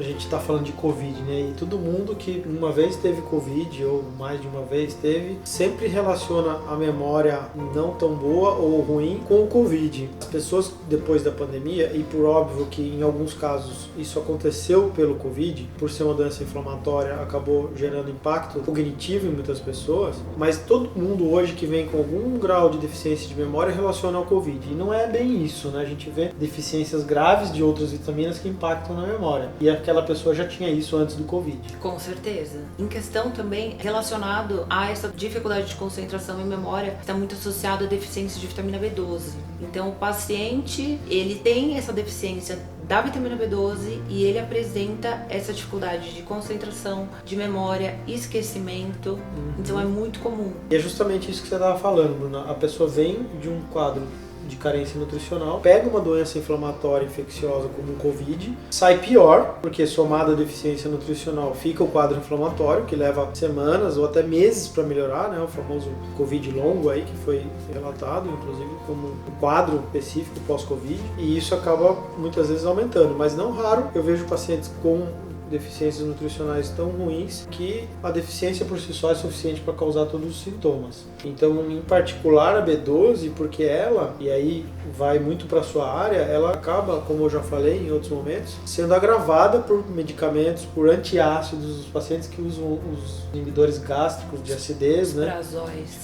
a gente está falando de Covid, né? E todo mundo que uma vez teve Covid ou mais de uma vez teve, sempre relaciona a memória não tão boa ou ruim com o Covid. As pessoas depois da pandemia, e por óbvio que em alguns casos isso aconteceu pelo Covid, por ser uma doença inflamatória, acabou gerando impacto cognitivo em muitas pessoas, mas todo mundo hoje que vem com algum grau de deficiência de memória relaciona ao Covid. E não é bem isso, né? A gente vê deficiências graves de outras vitaminas que impactam na memória. E aquela pessoa já tinha isso antes do Covid. Com certeza. Em questão também relacionado a essa dificuldade de concentração e memória, está muito associado à deficiência de vitamina B12. Então o paciente, ele tem essa deficiência da vitamina B12 e ele apresenta essa dificuldade de concentração, de memória, esquecimento. Então é muito comum. E é justamente isso que você estava falando, Bruna. A pessoa vem de um quadro de carência nutricional, pega uma doença inflamatória infecciosa como o Covid, sai pior, porque somada à deficiência nutricional fica o quadro inflamatório, que leva semanas ou até meses para melhorar, né? O famoso Covid longo aí, que foi relatado, inclusive, como um quadro específico pós-Covid, e isso acaba muitas vezes aumentando, mas não raro eu vejo pacientes com deficiências nutricionais tão ruins que a deficiência por si só é suficiente para causar todos os sintomas. Então, em particular a B12, porque ela, e aí vai muito para a sua área, ela acaba, como eu já falei em outros momentos, sendo agravada por medicamentos, por antiácidos, os pacientes que usam os inibidores gástricos de acidez, né?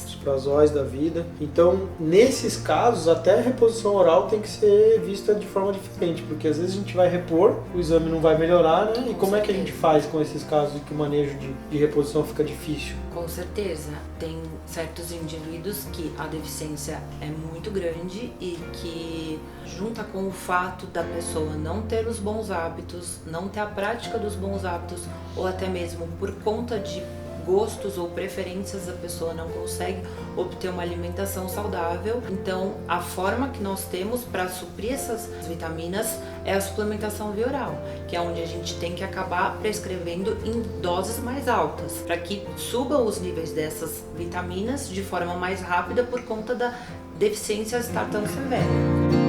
Os prazóis da vida. Então, nesses casos, até a reposição oral tem que ser vista de forma diferente, porque às vezes a gente vai repor, o exame não vai melhorar, né? E como é que a gente faz com esses casos que o manejo de reposição fica difícil? Com certeza. Tem certos indivíduos que a deficiência é muito grande e que, junta com o fato da pessoa não ter os bons hábitos, não ter a prática dos bons hábitos, ou até mesmo por conta de gostos ou preferências, a pessoa não consegue obter uma alimentação saudável. Então, a forma que nós temos para suprir essas vitaminas é a suplementação via oral, que é onde a gente tem que acabar prescrevendo em doses mais altas, para que subam os níveis dessas vitaminas de forma mais rápida por conta da deficiência estar tão severa.